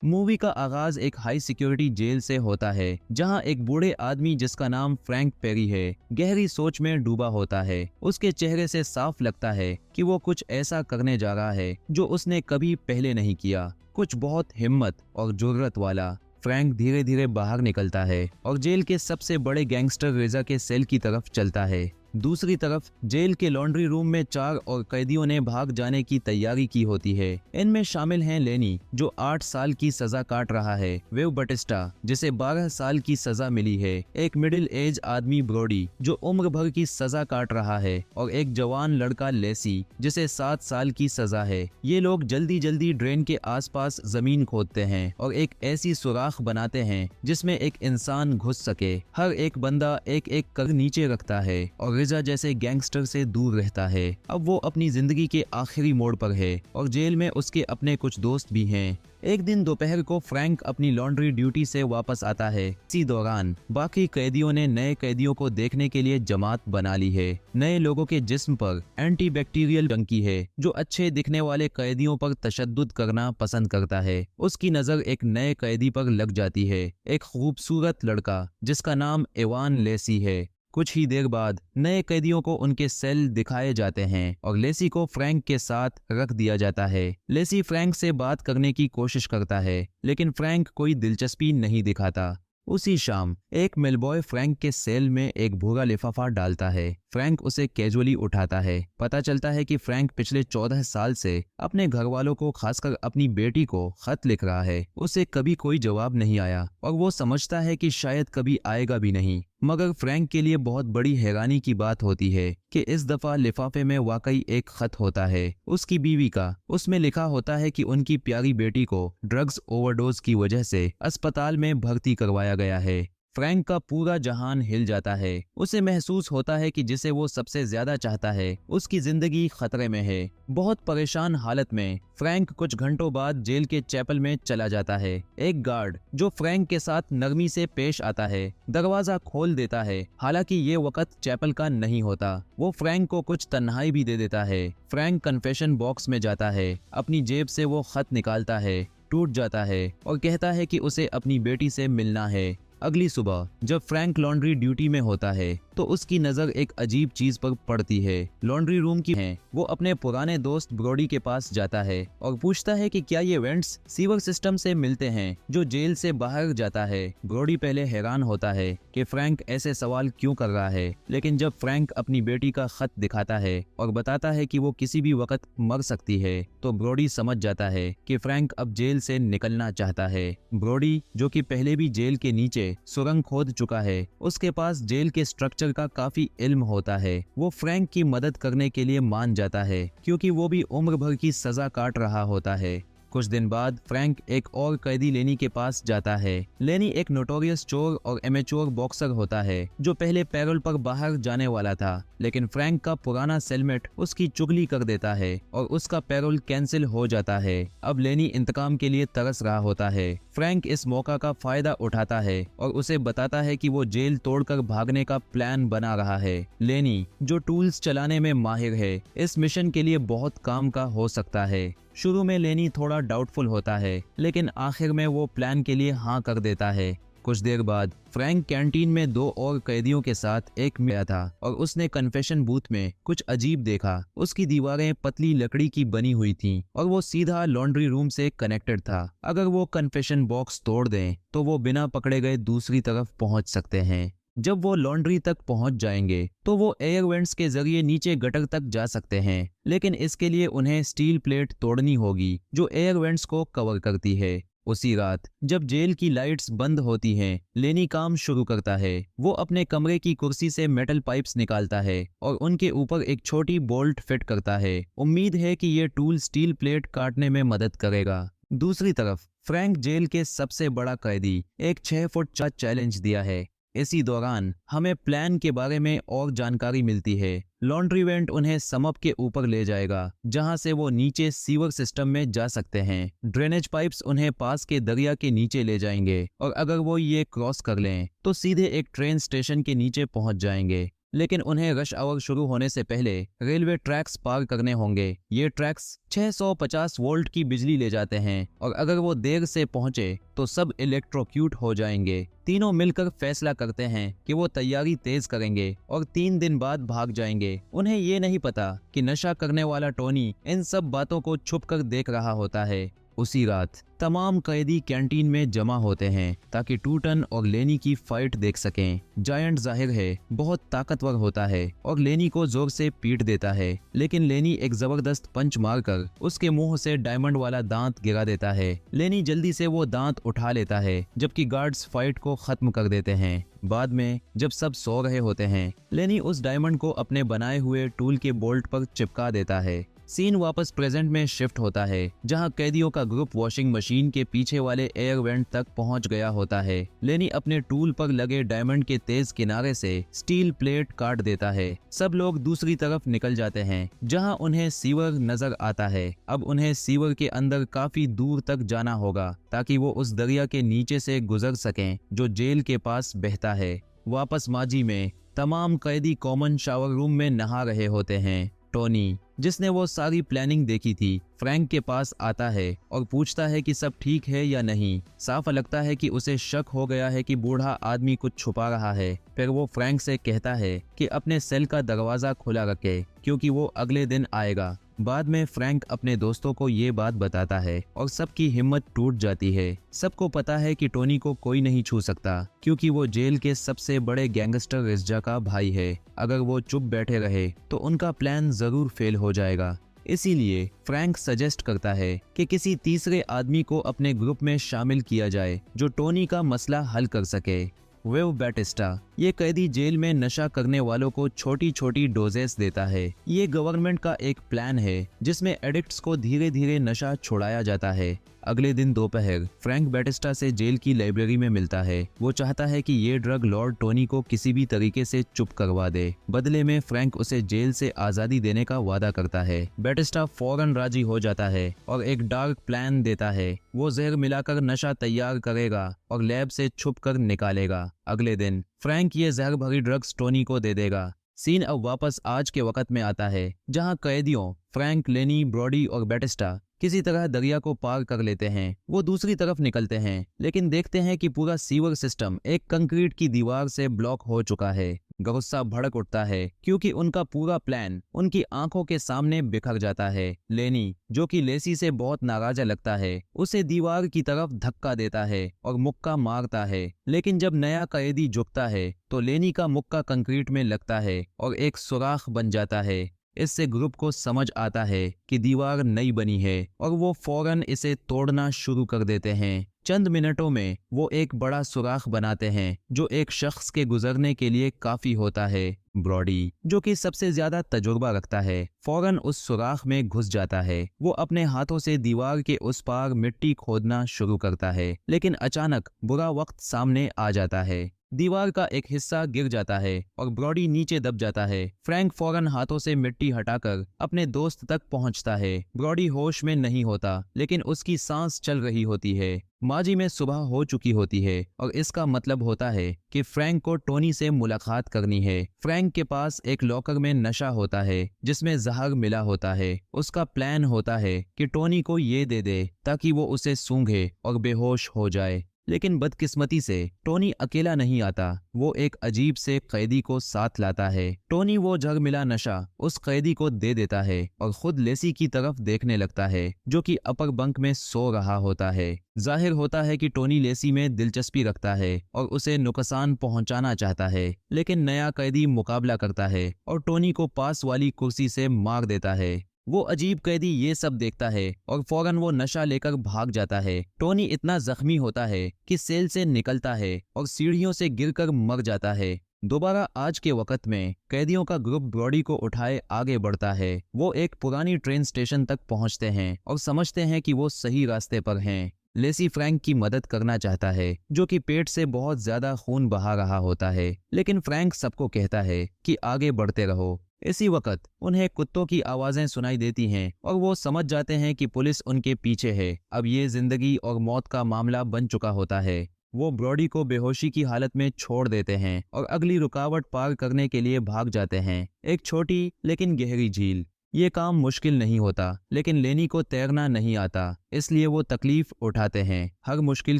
Movie का आगाज एक हाई सिक्योरिटी जेल से होता है, जहां एक बूढ़े आदमी जिसका नाम फ्रैंक पेरी है गहरी सोच में डूबा होता है। उसके चेहरे से साफ लगता है कि वो कुछ ऐसा करने जा रहा है जो उसने कभी पहले नहीं किया, कुछ बहुत हिम्मत और जुर्रत वाला। फ्रैंक धीरे धीरे बाहर निकलता है और जेल के सबसे बड़े गैंगस्टर रेजा के सेल की तरफ चलता है। दूसरी तरफ जेल के लॉन्ड्री रूम में 4 और कैदियों ने भाग जाने की तैयारी की होती है। इनमें शामिल हैं लेनी, जो 8 साल की सजा काट रहा है, वेव बटिस्टा जिसे 12 साल की सजा मिली है, एक मिडिल एज आदमी ब्रोडी जो उम्र भर की सजा काट रहा है, और एक जवान लड़का लेसी जिसे 7 साल की सजा है। ये लोग जल्दी जल्दी ड्रेन के आसपास जमीन खोदते हैं और एक ऐसी सुराख बनाते हैं जिसमें एक इंसान घुस सके। हर एक बंदा एक एक कर नीचे रखता है और रिजा जैसे गैंगस्टर से दूर रहता है। अब वो अपनी जिंदगी के आखिरी मोड़ पर है और जेल में उसके अपने कुछ दोस्त भी हैं। एक दिन दोपहर को फ्रैंक अपनी लॉन्ड्री ड्यूटी से वापस आता है। इसी दौरान बाकी कैदियों ने नए कैदियों को देखने के लिए जमात बना ली है। नए लोगों के जिस्म पर एंटी बैक्टीरियल टंकी है जो अच्छे दिखने वाले कैदियों पर तशद्दुद करना पसंद करता है। उसकी नजर एक नए कैदी पर लग जाती है, एक खूबसूरत लड़का जिसका नाम इवान लेसी है। कुछ ही देर बाद नए कैदियों को उनके सेल दिखाए जाते हैं और लेसी को फ्रैंक के साथ रख दिया जाता है। लेसी फ्रैंक से बात करने की कोशिश करता है, लेकिन फ्रैंक कोई दिलचस्पी नहीं दिखाता। उसी शाम एक मेलबॉय फ्रैंक के सेल में एक भूरा लिफाफा डालता है। फ्रैंक उसे कैजुअली उठाता है। पता चलता है कि फ्रैंक पिछले 14 साल से अपने घर वालों को, खासकर अपनी बेटी को खत लिख रहा है। उसे कभी कोई जवाब नहीं आया और वो समझता है कि शायद कभी आएगा भी नहीं। मगर फ्रैंक के लिए बहुत बड़ी हैरानी की बात होती है कि इस दफा लिफाफे में वाकई एक खत होता है, उसकी बीवी का। उसमें लिखा होता है कि उनकी प्यारी बेटी को ड्रग्स ओवरडोज की वजह से अस्पताल में भर्ती करवाया गया है। फ्रैंक का पूरा जहान हिल जाता है। उसे महसूस होता है कि जिसे वो सबसे ज्यादा चाहता है उसकी जिंदगी खतरे में है। बहुत परेशान हालत में फ्रैंक कुछ घंटों बाद जेल के चैपल में चला जाता है। एक गार्ड जो फ्रैंक के साथ नरमी से पेश आता है दरवाजा खोल देता है। हालांकि ये वक्त चैपल का नहीं होता। वो फ्रैंक को कुछ तन्हाई भी दे देता है। फ्रैंक कन्फेशन बॉक्स में जाता है, अपनी जेब से वो खत निकालता है, टूट जाता है और कहता है कि उसे अपनी बेटी से मिलना है। अगली सुबह जब फ्रैंक लॉन्ड्री ड्यूटी में होता है तो उसकी नजर एक अजीब चीज पर पड़ती है। लॉन्ड्री रूम की है। वो अपने पुराने दोस्त ब्रोडी के पास जाता है और पूछता है कि क्या ये वेंट्स सीवर सिस्टम से मिलते हैं जो जेल से बाहर जाता है। ब्रोडी पहले हैरान होता है कि फ्रैंक ऐसे सवाल क्यों कर रहा है, लेकिन जब फ्रैंक अपनी बेटी का खत दिखाता है और बताता है कि वो किसी भी वक्त मर सकती है तो ब्रोडी समझ जाता है कि फ्रैंक अब जेल से निकलना चाहता है। ब्रोडी, जो कि पहले भी जेल के नीचे सुरंग खोद चुका है, उसके पास जेल के स्ट्रक्चर का काफी इल्म होता है। वो फ्रैंक की मदद करने के लिए मान जाता है क्योंकि वो भी उम्र भर की सजा काट रहा होता है। कुछ दिन बाद फ्रैंक एक और कैदी लेनी के पास जाता है। लेनी एक नोटोरियस चोर और एमेच्योर बॉक्सर होता है जो पहले पैरोल पर बाहर जाने वाला था, लेकिन फ्रैंक का पुराना सेलमेट उसकी चुगली कर देता है और उसका पैरोल कैंसिल हो जाता है। अब लेनी इंतकाम के लिए तरस रहा होता है। फ्रैंक इस मौका का फायदा उठाता है और उसे बताता है कि वो जेल तोड़कर भागने का प्लान बना रहा है। लेनी, जो टूल्स चलाने में माहिर है, इस मिशन के लिए बहुत काम का हो सकता है। शुरू में लेनी थोड़ा डाउटफुल होता है, लेकिन आखिर में वो प्लान के लिए हाँ कर देता है। कुछ देर बाद फ्रैंक कैंटीन में 2 और कैदियों के साथ एक मिला था और उसने कन्फेशन बूथ में कुछ अजीब देखा। उसकी दीवारें पतली लकड़ी की बनी हुई थीं और वो सीधा लॉन्ड्री रूम से कनेक्टेड था। अगर वो कन्फेशन बॉक्स तोड़ दें तो वो बिना पकड़े गए दूसरी तरफ पहुंच सकते हैं। जब वो लॉन्ड्री तक पहुंच जाएंगे तो वो एयर वेंट्स के जरिए नीचे गटर तक जा सकते हैं, लेकिन इसके लिए उन्हें स्टील प्लेट तोड़नी होगी जो एयर वेंट्स को कवर करती है। उसी रात जब जेल की लाइट्स बंद होती हैं, लेनी काम शुरू करता है। वो अपने कमरे की कुर्सी से मेटल पाइप्स निकालता है और उनके ऊपर एक छोटी बोल्ट फिट करता है। उम्मीद है कि ये टूल स्टील प्लेट काटने में मदद करेगा। दूसरी तरफ फ्रैंक जेल के सबसे बड़ा कैदी एक 6 फुट का चैलेंज दिया है। इसी दौरान हमें प्लान के बारे में और जानकारी मिलती है। लॉन्ड्री वेंट उन्हें समप के ऊपर ले जाएगा जहां से वो नीचे सीवर सिस्टम में जा सकते हैं। ड्रेनेज पाइप्स उन्हें पास के दरिया के नीचे ले जाएंगे और अगर वो ये क्रॉस कर लें तो सीधे एक ट्रेन स्टेशन के नीचे पहुंच जाएंगे। लेकिन उन्हें रश आवर शुरू होने से पहले रेलवे ट्रैक्स पार करने होंगे। ये ट्रैक्स 650 वोल्ट की बिजली ले जाते हैं और अगर वो देर से पहुंचे तो सब इलेक्ट्रोक्यूट हो जाएंगे। तीनों मिलकर फैसला करते हैं कि वो तैयारी तेज करेंगे और 3 दिन बाद भाग जाएंगे। उन्हें ये नहीं पता कि नशा करने वाला टोनी इन सब बातों को छुप कर देख रहा होता है। उसी रात तमाम कैदी कैंटीन में जमा होते हैं ताकि टूटन और लेनी की फाइट देख सकें। जायंट जाहिर है बहुत ताकतवर होता है और लेनी को जोर से पीट देता है, लेकिन लेनी एक जबरदस्त पंच मारकर उसके मुंह से डायमंड वाला दांत गिरा देता है। लेनी जल्दी से वो दांत उठा लेता है जबकि गार्ड्स फाइट को खत्म कर देते हैं। बाद में जब सब सो रहे होते हैं, लेनी उस डायमंड को अपने बनाए हुए टूल के बोल्ट पर चिपका देता है। सीन वापस प्रेजेंट में शिफ्ट होता है जहां कैदियों का ग्रुप वॉशिंग मशीन के पीछे वाले एयर वेंट तक पहुंच गया होता है। लेनी अपने टूल पर लगे डायमंड के तेज किनारे से स्टील प्लेट काट देता है। सब लोग दूसरी तरफ निकल जाते हैं जहां उन्हें सीवर नजर आता है। अब उन्हें सीवर के अंदर काफी दूर तक जाना होगा ताकि वो उस दरिया के नीचे से गुजर सकें जो जेल के पास बहता है। वापस माजी में तमाम कैदी कॉमन शावर रूम में नहा रहे होते हैं। टोनी, जिसने वो सारी प्लानिंग देखी थी, फ्रैंक के पास आता है और पूछता है कि सब ठीक है या नहीं। साफ लगता है कि उसे शक हो गया है कि बूढ़ा आदमी कुछ छुपा रहा है। फिर वो फ्रैंक से कहता है कि अपने सेल का दरवाजा खुला रखे क्योंकि वो अगले दिन आएगा। बाद में फ्रैंक अपने दोस्तों को ये बात बताता है और सबकी हिम्मत टूट जाती है। सबको पता है कि टोनी को कोई नहीं छू सकता क्योंकि वो जेल के सबसे बड़े गैंगस्टर रिज्जा का भाई है। अगर वो चुप बैठे रहे तो उनका प्लान जरूर फेल हो जाएगा। इसीलिए फ्रैंक सजेस्ट करता है कि किसी तीसरे आदमी को अपने ग्रुप में शामिल किया जाए जो टोनी का मसला हल कर सके। वेव बैटिस्टा, ये कैदी जेल में नशा करने वालों को छोटी छोटी डोजेस देता है। ये गवर्नमेंट का एक प्लान है जिसमें एडिक्ट्स को धीरे धीरे नशा छुड़ाया जाता है। अगले दिन दोपहर फ्रैंक बैटिस्टा से जेल की लाइब्रेरी में मिलता है। वो चाहता है कि ये ड्रग लॉर्ड टोनी को किसी भी तरीके से चुप करवा दे। बदले में फ्रैंक उसे जेल से आजादी देने का वादा करता है। बैटिस्टा फौरन राजी हो जाता है और एक डार्क प्लान देता है। वो जहर मिलाकर नशा तैयार करेगा और लैब से छुप कर निकालेगा। अगले दिन फ्रैंक ये जहर भरी ड्रग्स टोनी को दे देगा। सीन अब वापस आज के वक्त में आता है जहां कैदियों फ्रैंक, लेनी, ब्रॉडी और बैटिस्टा किसी तरह दरिया को पार कर लेते हैं। वो दूसरी तरफ निकलते हैं लेकिन देखते हैं कि पूरा सीवर सिस्टम एक कंक्रीट की दीवार से ब्लॉक हो चुका है। गुस्सा भड़क उठता है क्योंकि उनका पूरा प्लान उनकी आंखों के सामने बिखर जाता है। लेनी, जो कि लेसी से बहुत नाराज लगता है, उसे दीवार की तरफ धक्का देता है और मुक्का मारता है। लेकिन जब नया कैदी झुकता है तो लेनी का मुक्का कंक्रीट में लगता है और एक सुराख बन जाता है। इससे ग्रुप को समझ आता है कि दीवार नई बनी है और वो फौरन इसे तोड़ना शुरू कर देते हैं। चंद मिनटों में वो एक बड़ा सुराख बनाते हैं जो एक शख्स के गुजरने के लिए काफी होता है। ब्रॉडी, जो कि सबसे ज्यादा तजुर्बा रखता है, फौरन उस सुराख में घुस जाता है। वो अपने हाथों से दीवार के उस पार मिट्टी खोदना शुरू करता है, लेकिन अचानक बुरा वक्त सामने आ जाता है। दीवार का एक हिस्सा गिर जाता है और ब्रॉडी नीचे दब जाता है। फ्रैंक फौरन हाथों से मिट्टी हटाकर अपने दोस्त तक पहुंचता है। ब्रॉडी होश में नहीं होता लेकिन उसकी सांस चल रही होती है। माजी में सुबह हो चुकी होती है और इसका मतलब होता है कि फ्रैंक को टोनी से मुलाकात करनी है। फ्रैंक के पास एक लॉकर में नशा होता है जिसमें जहर मिला होता है। उसका प्लान होता है कि टोनी को ये दे दे ताकि वो उसे सूंघे और बेहोश हो जाए। लेकिन बदकिस्मती से टोनी अकेला नहीं आता, वो एक अजीब से कैदी को साथ लाता है। टोनी वो जहर मिला नशा उस कैदी को दे देता है और खुद लेसी की तरफ देखने लगता है जो कि अपर बंक में सो रहा होता है। जाहिर होता है कि टोनी लेसी में दिलचस्पी रखता है और उसे नुकसान पहुंचाना चाहता है, लेकिन नया कैदी मुकाबला करता है और टोनी को पास वाली कुर्सी से मार देता है। वो अजीब कैदी ये सब देखता है और फौरन वो नशा लेकर भाग जाता है। टोनी इतना जख्मी होता है कि सेल से निकलता है और सीढ़ियों से गिरकर मर जाता है। दोबारा आज के वक्त में कैदियों का ग्रुप ब्रॉडी को उठाए आगे बढ़ता है। वो एक पुरानी ट्रेन स्टेशन तक पहुंचते हैं और समझते हैं कि वो सही रास्ते पर हैं। लेसी फ्रैंक की मदद करना चाहता है जो कि पेट से बहुत ज्यादा खून बहा रहा होता है, लेकिन फ्रैंक सबको कहता है कि आगे बढ़ते रहो। इसी वक्त उन्हें कुत्तों की आवाजें सुनाई देती हैं और वो समझ जाते हैं कि पुलिस उनके पीछे है। अब ये जिंदगी और मौत का मामला बन चुका होता है। वो ब्रॉडी को बेहोशी की हालत में छोड़ देते हैं और अगली रुकावट पार करने के लिए भाग जाते हैं, एक छोटी लेकिन गहरी झील। ये काम मुश्किल नहीं होता, लेकिन लेनी को तैरना नहीं आता, इसलिए वो तकलीफ उठाते हैं। हर मुश्किल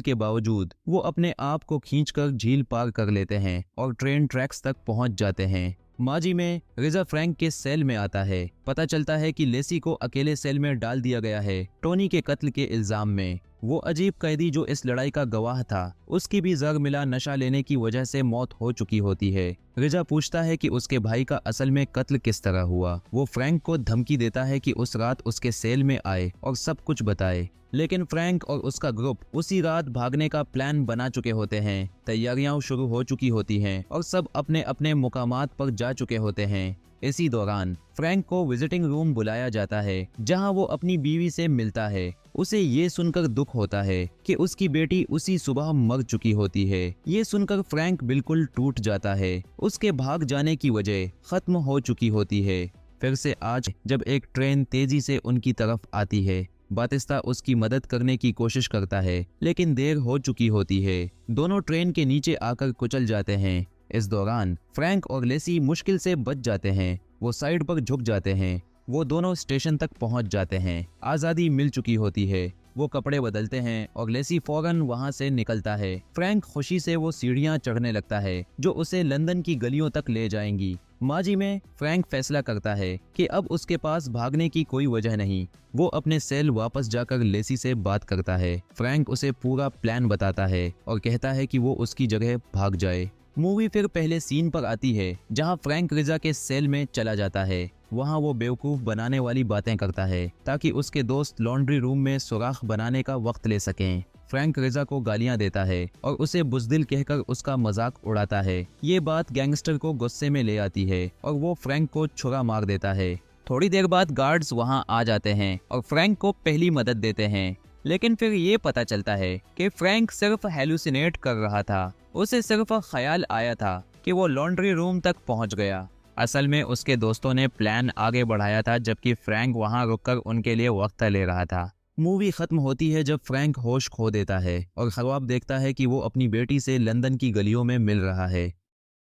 के बावजूद वो अपने आप को खींचकर झील पार कर लेते हैं और ट्रेन ट्रैक्स तक पहुंच जाते हैं। माजी में रिजा फ्रैंक के सेल में आता है। पता चलता है कि लेसी को अकेले सेल में डाल दिया गया है टोनी के कत्ल के इल्जाम में। वो अजीब कैदी जो इस लड़ाई का गवाह था, उसकी भी जहर मिला नशा लेने की वजह से मौत हो चुकी होती है। रिजा पूछता है कि उसके भाई का असल में कत्ल किस तरह हुआ। वो फ्रैंक को धमकी देता है कि उस रात उसके सेल में आए और सब कुछ बताए, लेकिन फ्रैंक और उसका ग्रुप उसी रात भागने का प्लान बना चुके होते हैं। तैयारियां शुरू हो चुकी होती हैं और सब अपने अपने मुकामात पर जा चुके होते हैं। इसी दौरान फ्रैंक को विजिटिंग रूम बुलाया जाता है, जहां वो अपनी बीवी से मिलता है। उसे ये सुनकर दुख होता है कि उसकी बेटी उसी सुबह मर चुकी होती है। ये सुनकर फ्रैंक बिल्कुल टूट जाता है। उसके भाग जाने की वजह खत्म हो चुकी होती है। फिर से आज जब एक ट्रेन तेजी से उनकी तरफ आती है, बातिस्ता उसकी मदद करने की कोशिश करता है, लेकिन देर हो चुकी होती है। दोनों ट्रेन के नीचे आकर कुचल जाते हैं। इस दौरान फ्रैंक और लेसी मुश्किल से बच जाते हैं। वो साइड पर झुक जाते हैं। वो दोनों स्टेशन तक पहुंच जाते हैं। आज़ादी मिल चुकी होती है। वो कपड़े बदलते हैं और लेसी फौरन वहां से निकलता है। फ्रैंक खुशी से वो सीढ़ियां चढ़ने लगता है जो उसे लंदन की गलियों तक ले जाएंगी। माजी में फ्रैंक फैसला करता है कि अब उसके पास भागने की कोई वजह नहीं। वो अपने सेल वापस जाकर लेसी से बात करता है। फ्रैंक उसे पूरा प्लान बताता है और कहता है कि वो उसकी जगह भाग जाए। मूवी फिर पहले सीन पर आती है, जहां फ्रैंक रिजा के सेल में चला जाता है। वहां वो बेवकूफ बनाने वाली बातें करता है ताकि उसके दोस्त लॉन्ड्री रूम में सुराख बनाने का वक्त ले सकें। फ्रैंक रिजा को गालियां देता है और उसे बुज़दिल कहकर उसका मजाक उड़ाता है। ये बात गैंगस्टर को गुस्से में ले आती है और वो फ्रैंक को छुरा मार देता है। थोड़ी देर बाद गार्ड्स वहां आ जाते हैं और फ्रैंक को पहली मदद देते हैं, लेकिन फिर ये पता चलता है कि फ्रैंक सिर्फ हेलुसिनेट कर रहा था। उसे सिर्फ ख्याल आया था कि वो लॉन्ड्री रूम तक पहुंच गया। असल में उसके दोस्तों ने प्लान आगे बढ़ाया था, जबकि फ्रैंक वहां रुककर उनके लिए वक्त ले रहा था। मूवी खत्म होती है जब फ्रैंक होश खो देता है और ख्वाब देखता है कि वो अपनी बेटी से लंदन की गलियों में मिल रहा है।